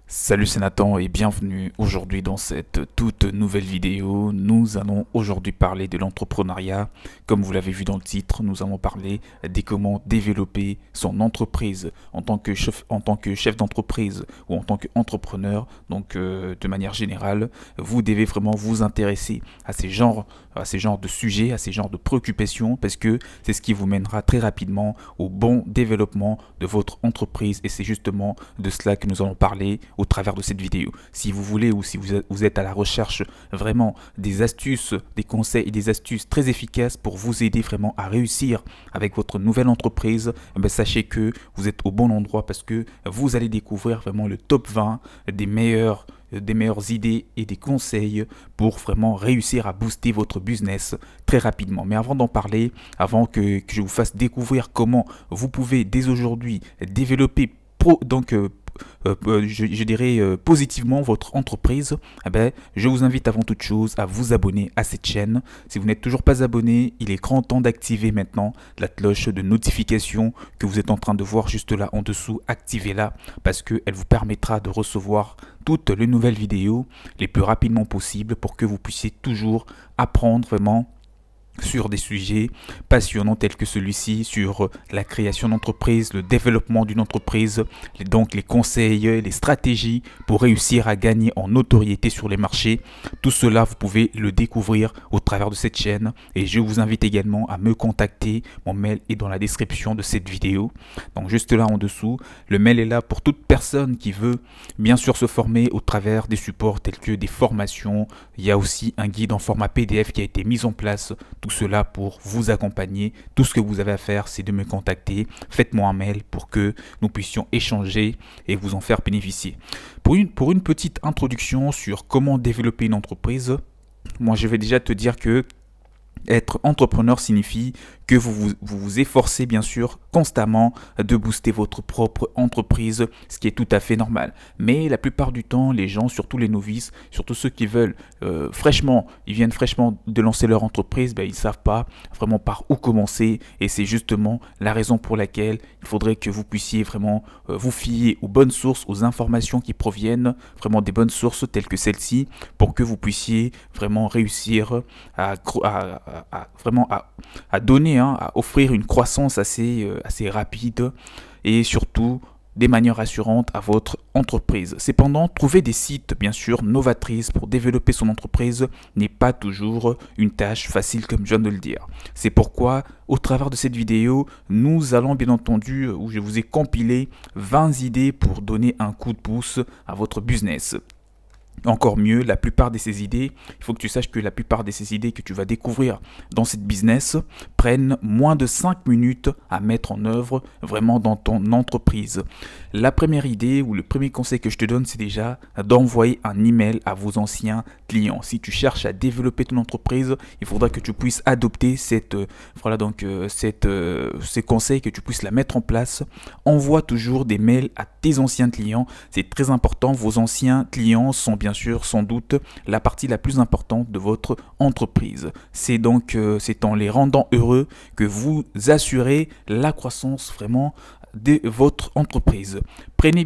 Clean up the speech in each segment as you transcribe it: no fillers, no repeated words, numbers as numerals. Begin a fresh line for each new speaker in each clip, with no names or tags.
Salut, c'est Nathan et bienvenue aujourd'hui dans cette toute nouvelle vidéo. Nous allons aujourd'hui parler de l'entrepreneuriat. Comme vous l'avez vu dans le titre, nous allons parler de comment développer son entreprise en tant que chef d'entreprise ou en tant qu'entrepreneur. Donc de manière générale, vous devez vraiment vous intéresser à ces genres de sujets, à ces genres de préoccupations parce que c'est ce qui vous mènera très rapidement au bon développement de votre entreprise et c'est justement de cela que nous allons parler au travers de cette vidéo. Si vous voulez ou si vous êtes à la recherche vraiment des astuces, des conseils et des astuces très efficaces pour vous aider vraiment à réussir avec votre nouvelle entreprise, sachez que vous êtes au bon endroit parce que vous allez découvrir vraiment le top 20 des meilleures idées et des conseils pour vraiment réussir à booster votre business très rapidement. Mais avant d'en parler, avant que je vous fasse découvrir comment vous pouvez dès aujourd'hui développer je dirais positivement votre entreprise, je vous invite avant toute chose à vous abonner à cette chaîne. Si vous n'êtes toujours pas abonné, il est grand temps d'activer maintenant la cloche de notification que vous êtes en train de voir juste là en dessous. Activez-la parce qu'elle vous permettra de recevoir toutes les nouvelles vidéos les plus rapidement possible pour que vous puissiez toujours apprendre vraiment sur des sujets passionnants tels que celui-ci, sur la création d'entreprise, le développement d'une entreprise, donc les conseils, les stratégies pour réussir à gagner en notoriété sur les marchés. Tout cela, vous pouvez le découvrir au travers de cette chaîne et je vous invite également à me contacter. Mon mail est dans la description de cette vidéo. Donc juste là en dessous, le mail est là pour toute personne qui veut bien sûr se former au travers des supports tels que des formations. Il y a aussi un guide en format PDF qui a été mis en place. Tout cela pour vous accompagner. Tout ce que vous avez à faire, c'est de me contacter. Faites-moi un mail pour que nous puissions échanger et vous en faire bénéficier. Pour une petite introduction sur comment développer une entreprise, moi je vais déjà te dire que être entrepreneur signifie que vous efforcez bien sûr constamment de booster votre propre entreprise, ce qui est tout à fait normal. Mais la plupart du temps, les gens, surtout les novices, surtout ceux qui veulent ils viennent fraîchement de lancer leur entreprise, ils ne savent pas vraiment par où commencer. Et c'est justement la raison pour laquelle il faudrait que vous puissiez vraiment vous fier aux bonnes sources, aux informations qui proviennent vraiment des bonnes sources telles que celle-ci, pour que vous puissiez vraiment réussir à donner, à offrir une croissance assez rapide et surtout des manières assurantes à votre entreprise. Cependant, trouver des sites bien sûr novatrices pour développer son entreprise n'est pas toujours une tâche facile comme je viens de le dire. C'est pourquoi au travers de cette vidéo, nous allons bien entendu, où je vous ai compilé 20 idées pour donner un coup de pouce à votre business. Encore mieux, la plupart de ces idées, il faut que tu saches que la plupart de ces idées que tu vas découvrir dans cette business prennent moins de 5 minutes à mettre en œuvre vraiment dans ton entreprise. La première idée ou le premier conseil que je te donne, c'est déjà d'envoyer un email à vos anciens clients. Si tu cherches à développer ton entreprise, il faudra que tu puisses adopter ces conseils, que tu puisses la mettre en place. Envoie toujours des mails à tes anciens clients. C'est très important. Vos anciens clients sont bien sûr sans doute la partie la plus importante de votre entreprise. C'est en les rendant heureux que vous assurez la croissance vraiment de votre entreprise. Prenez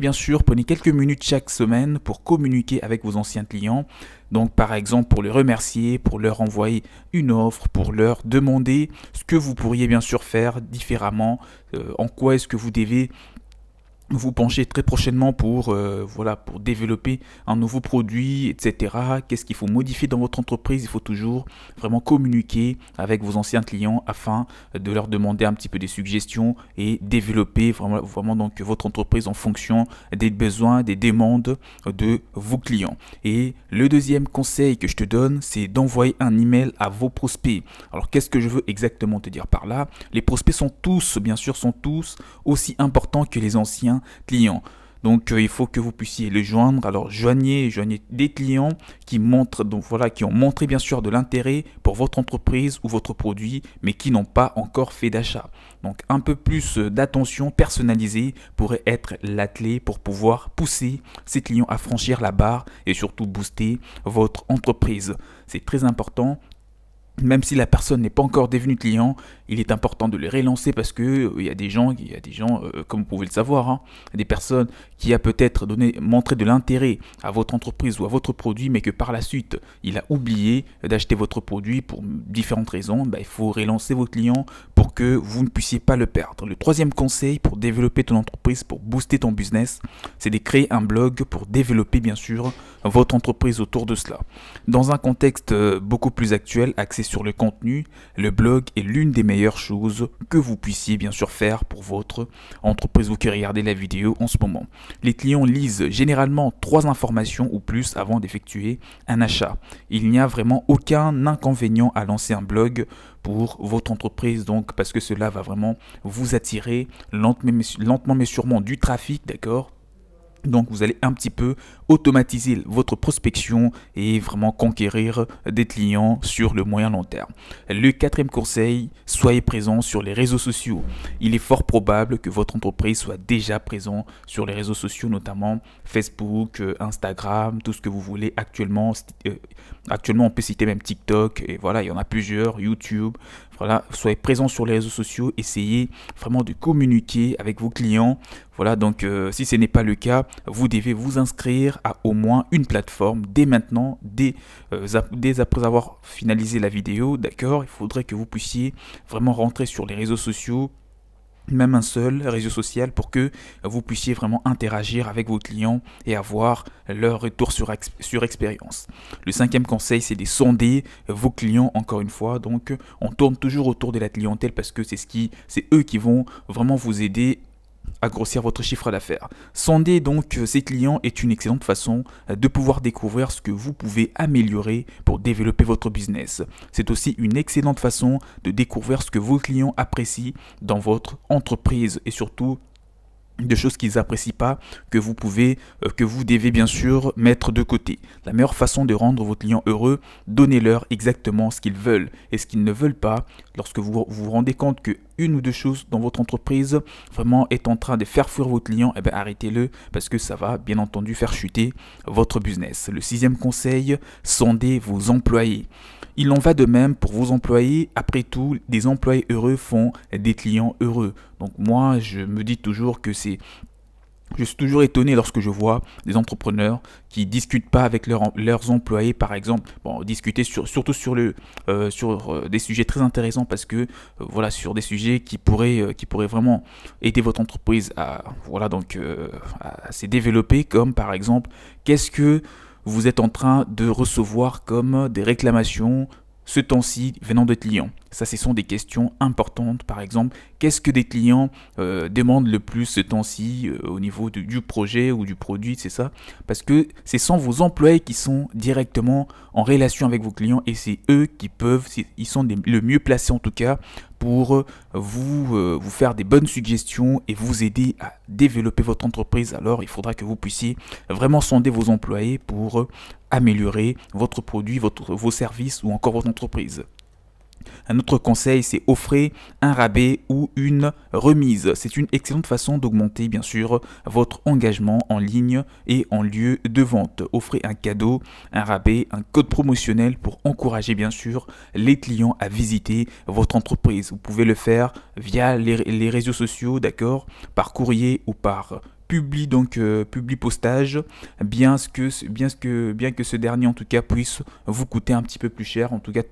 quelques minutes chaque semaine pour communiquer avec vos anciens clients. Donc par exemple pour les remercier, pour leur envoyer une offre, pour leur demander ce que vous pourriez bien sûr faire différemment, en quoi est-ce que vous devez vous penchez très prochainement pour développer un nouveau produit, etc. Qu'est-ce qu'il faut modifier dans votre entreprise? Il faut toujours vraiment communiquer avec vos anciens clients afin de leur demander un petit peu des suggestions et développer vraiment donc votre entreprise en fonction des besoins, des demandes de vos clients. Et le deuxième conseil que je te donne, c'est d'envoyer un email à vos prospects. Alors qu'est-ce que je veux exactement te dire par là? Les prospects sont tous aussi importants que les anciens clients. Donc il faut que vous puissiez les joindre. Alors joignez des clients qui ont montré bien sûr de l'intérêt pour votre entreprise ou votre produit, mais qui n'ont pas encore fait d'achat. Donc un peu plus d'attention personnalisée pourrait être la clé pour pouvoir pousser ces clients à franchir la barre et surtout booster votre entreprise. C'est très important. Même si la personne n'est pas encore devenue client, il est important de le relancer parce que il y a des gens, comme vous pouvez le savoir, hein, des personnes qui a peut-être montré de l'intérêt à votre entreprise ou à votre produit, mais que par la suite, il a oublié d'acheter votre produit pour différentes raisons. Il faut relancer vos clients pour que vous ne puissiez pas le perdre. Le troisième conseil pour développer ton entreprise, pour booster ton business, c'est de créer un blog pour développer bien sûr votre entreprise autour de cela. Dans un contexte beaucoup plus actuel, axé sur le contenu, le blog est l'une des meilleures choses que vous puissiez bien sûr faire pour votre entreprise. Vous qui regardez la vidéo en ce moment. Les clients lisent généralement 3 informations ou plus avant d'effectuer un achat. Il n'y a vraiment aucun inconvénient à lancer un blog pour votre entreprise, donc parce que cela va vraiment vous attirer lentement mais sûrement du trafic, d'accord? Donc vous allez un petit peu automatiser votre prospection et vraiment conquérir des clients sur le moyen long terme. Le quatrième conseil, soyez présent sur les réseaux sociaux. Il est fort probable que votre entreprise soit déjà présente sur les réseaux sociaux, notamment Facebook, Instagram, tout ce que vous voulez actuellement. Actuellement, on peut citer même TikTok, et voilà, il y en a plusieurs, YouTube. Voilà, soyez présent sur les réseaux sociaux, essayez vraiment de communiquer avec vos clients. Voilà, donc si ce n'est pas le cas, vous devez vous inscrire à au moins une plateforme dès maintenant, dès après avoir finalisé la vidéo, d'accord? Il faudrait que vous puissiez vraiment rentrer sur les réseaux sociaux, même un seul réseau social, pour que vous puissiez vraiment interagir avec vos clients et avoir leur retour sur expérience. Le cinquième conseil, c'est de sonder vos clients encore une fois. Donc on tourne toujours autour de la clientèle parce que c'est eux qui vont vraiment vous aider à grossir votre chiffre d'affaires. Sonder donc ces clients est une excellente façon de pouvoir découvrir ce que vous pouvez améliorer pour développer votre business. C'est aussi une excellente façon de découvrir ce que vos clients apprécient dans votre entreprise et surtout de choses qu'ils n'apprécient pas, que vous devez bien sûr mettre de côté. La meilleure façon de rendre vos clients heureux, donnez-leur exactement ce qu'ils veulent et ce qu'ils ne veulent pas. Lorsque vous rendez compte que une ou deux choses dans votre entreprise vraiment est en train de faire fuir vos clients, arrêtez-le parce que ça va bien entendu faire chuter votre business. Le sixième conseil, sondez vos employés. Il en va de même pour vos employés. Après tout, des employés heureux font des clients heureux. Donc moi, je me dis toujours que je suis toujours étonné lorsque je vois des entrepreneurs qui discutent pas avec leurs employés, par exemple. Bon, discuter surtout sur des sujets très intéressants parce que voilà, sur des sujets qui pourraient vraiment aider votre entreprise à se développer, comme par exemple, qu'est-ce que vous êtes en train de recevoir comme des réclamations ce temps-ci venant de clients? Ça, ce sont des questions importantes. Par exemple, qu'est-ce que des clients demandent le plus ce temps-ci au niveau du projet ou du produit, c'est ça? Parce que ce sont vos employés qui sont directement en relation avec vos clients et c'est eux qui ils sont le mieux placés en tout cas pour vous faire des bonnes suggestions et vous aider à développer votre entreprise. Alors, il faudra que vous puissiez vraiment sonder vos employés pour améliorer votre produit, vos services ou encore votre entreprise. Un autre conseil, c'est offrir un rabais ou une remise. C'est une excellente façon d'augmenter bien sûr votre engagement en ligne et en lieu de vente. Offrez un cadeau, un rabais, un code promotionnel pour encourager bien sûr les clients à visiter votre entreprise. Vous pouvez le faire via les réseaux sociaux, d'accord, par courrier ou par publi postage, bien que ce dernier en tout cas puisse vous coûter un petit peu plus cher. En tout cas,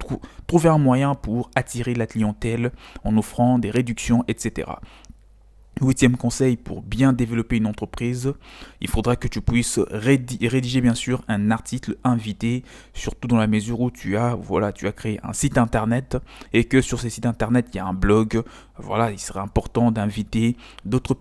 trouver un moyen pour attirer la clientèle en offrant des réductions, etc. Huitième conseil pour bien développer une entreprise, il faudra que tu puisses rédiger bien sûr un article invité, surtout dans la mesure où tu as créé un site internet et que sur ces sites internet il y a un blog. Voilà, il serait important d'inviter d'autres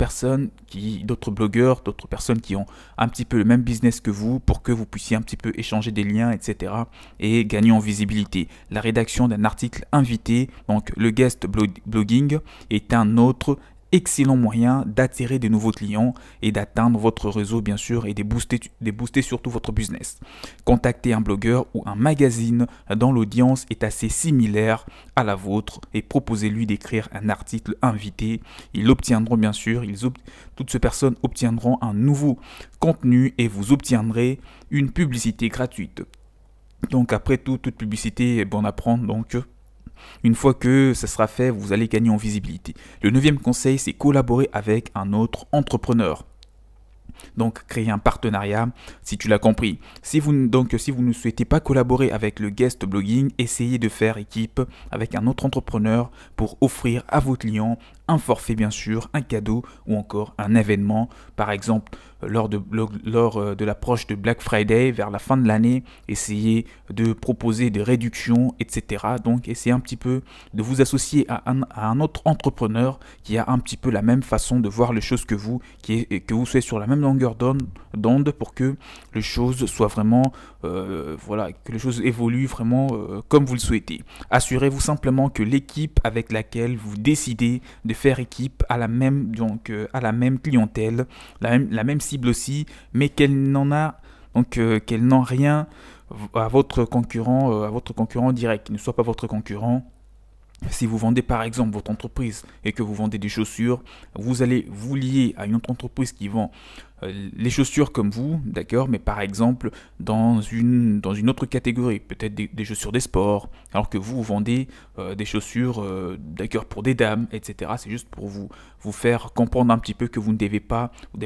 blogueurs, d'autres personnes qui ont un petit peu le même business que vous pour que vous puissiez un petit peu échanger des liens, etc. et gagner en visibilité. La rédaction d'un article invité, donc le guest blogging, est un autre excellent moyen d'attirer de nouveaux clients et d'atteindre votre réseau bien sûr et de booster surtout votre business. Contacter un blogueur ou un magazine dont l'audience est assez similaire à la vôtre et proposez-lui d'écrire un article invité. Ils obtiendront bien sûr, toutes ces personnes obtiendront un nouveau contenu et vous obtiendrez une publicité gratuite. Donc après tout, toute publicité est bonne à prendre, donc Une fois que ça sera fait, vous allez gagner en visibilité. Le neuvième conseil, c'est collaborer avec un autre entrepreneur. Donc créer un partenariat, si tu l'as compris. Si vous ne souhaitez pas collaborer avec le guest blogging, essayez de faire équipe avec un autre entrepreneur pour offrir à vos clients un forfait bien sûr, un cadeau ou encore un événement. Par exemple, lors de l'approche de Black Friday vers la fin de l'année, essayez de proposer des réductions, etc. Donc essayez un petit peu de vous associer à un autre entrepreneur qui a un petit peu la même façon de voir les choses que vous, que vous soyez sur la même longueur d'onde pour que les choses soient vraiment, que les choses évoluent vraiment comme vous le souhaitez. Assurez-vous simplement que l'équipe avec laquelle vous décidez de faire équipe à la même clientèle, la même cible aussi, mais qu'elle qu'elle n'en rien à votre concurrent direct, qu'il ne soit pas votre concurrent. Si vous vendez par exemple votre entreprise et que vous vendez des chaussures, vous allez vous lier à une autre entreprise qui vend les chaussures comme vous, d'accord, mais par exemple dans une autre catégorie, peut-être des chaussures des sports, alors que vous vendez des chaussures d'accord pour des dames, etc. C'est juste pour vous faire comprendre un petit peu que vous devez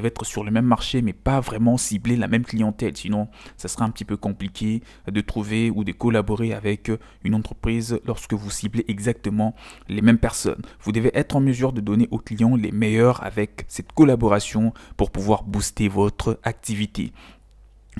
être sur le même marché, mais pas vraiment cibler la même clientèle, sinon ça sera un petit peu compliqué de trouver ou de collaborer avec une entreprise lorsque vous ciblez exactement les mêmes personnes. Vous devez être en mesure de donner aux clients les meilleurs avec cette collaboration pour pouvoir booster votre activité.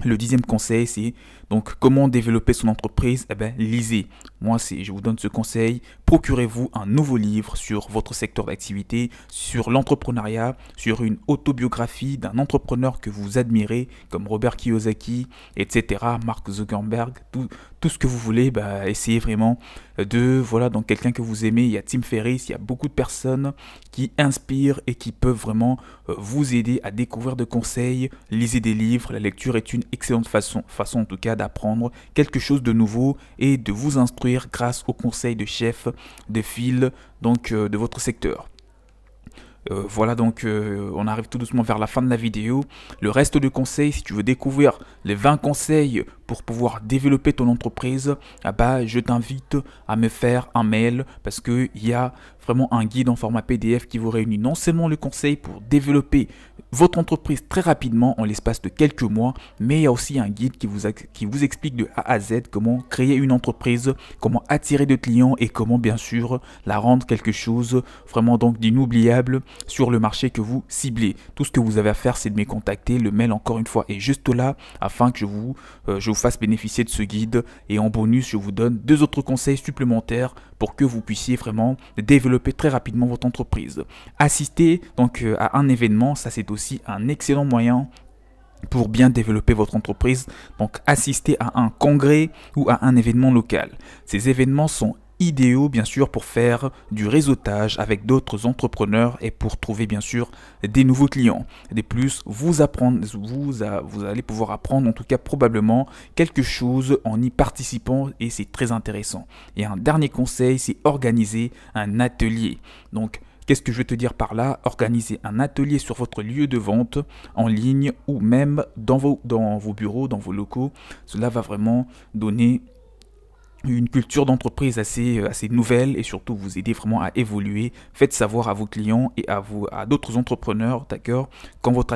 Le 10e conseil, c'est donc comment développer son entreprise. Lisez. Je vous donne ce conseil. Procurez-vous un nouveau livre sur votre secteur d'activité, sur l'entrepreneuriat, sur une autobiographie d'un entrepreneur que vous admirez, comme Robert Kiyosaki, etc., Mark Zuckerberg, tout ce que vous voulez. Essayez vraiment donc quelqu'un que vous aimez. Il y a Tim Ferriss, il y a beaucoup de personnes qui inspirent et qui peuvent vraiment vous aider à découvrir de conseils. Lisez des livres. La lecture est une excellente façon en tout cas d'apprendre quelque chose de nouveau et de vous instruire grâce aux conseils de chef de file de votre secteur. On arrive tout doucement vers la fin de la vidéo. Le reste de conseils, si tu veux découvrir les 20 conseils pour pouvoir développer ton entreprise, je t'invite à me faire un mail parce qu'il y a vraiment un guide en format PDF qui vous réunit non seulement le conseil pour développer votre entreprise très rapidement en l'espace de quelques mois, mais il y a aussi un guide qui vous explique de A à Z comment créer une entreprise, comment attirer de clients et comment bien sûr la rendre quelque chose vraiment donc d'inoubliable sur le marché que vous ciblez. Tout ce que vous avez à faire, c'est de me contacter. Le mail encore une fois est juste là afin que je vous fasse bénéficier de ce guide, et en bonus je vous donne 2 autres conseils supplémentaires pour que vous puissiez vraiment développer très rapidement votre entreprise. Assister à un événement, ça c'est aussi un excellent moyen pour bien développer votre entreprise. Donc assister à un congrès ou à un événement local. Ces événements sont idéaux bien sûr pour faire du réseautage avec d'autres entrepreneurs et pour trouver bien sûr des nouveaux clients. De plus, vous allez pouvoir apprendre en tout cas probablement quelque chose en y participant, et c'est très intéressant. Et un dernier conseil, c'est organiser un atelier. Donc qu'est-ce que je veux te dire par là? Organiser un atelier sur votre lieu de vente en ligne ou même dans vos bureaux, dans vos locaux. Cela va vraiment donner une culture d'entreprise assez nouvelle et surtout vous aider vraiment à évoluer. Faites savoir à vos clients et à d'autres entrepreneurs, d'accord, quand votre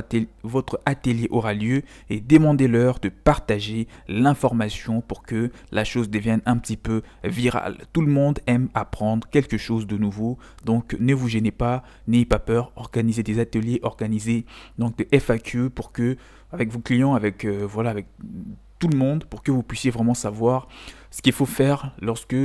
atelier aura lieu, et demandez-leur de partager l'information pour que la chose devienne un petit peu virale. Tout le monde aime apprendre quelque chose de nouveau, donc ne vous gênez pas, n'ayez pas peur, organisez des ateliers, organisez donc des FAQ pour que avec vos clients, avec tout le monde, pour que vous puissiez vraiment savoir ce qu'il faut faire lorsque,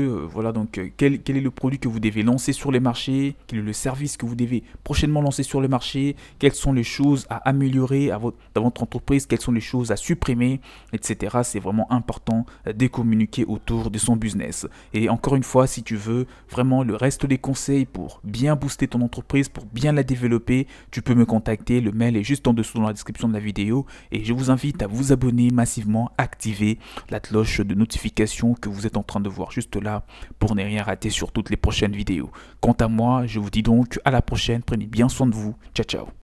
quel est le produit que vous devez lancer sur les marchés, quel est le service que vous devez prochainement lancer sur le marché, quelles sont les choses à améliorer dans votre entreprise, quelles sont les choses à supprimer, etc. C'est vraiment important de communiquer autour de son business. Et encore une fois, si tu veux vraiment le reste des conseils pour bien booster ton entreprise, pour bien la développer, tu peux me contacter. Le mail est juste en dessous dans la description de la vidéo, et je vous invite à vous abonner massivement, activer la cloche de notification que vous êtes en train de voir juste là pour ne rien rater sur toutes les prochaines vidéos. Quant à moi, je vous dis donc à la prochaine, prenez bien soin de vous, ciao ciao.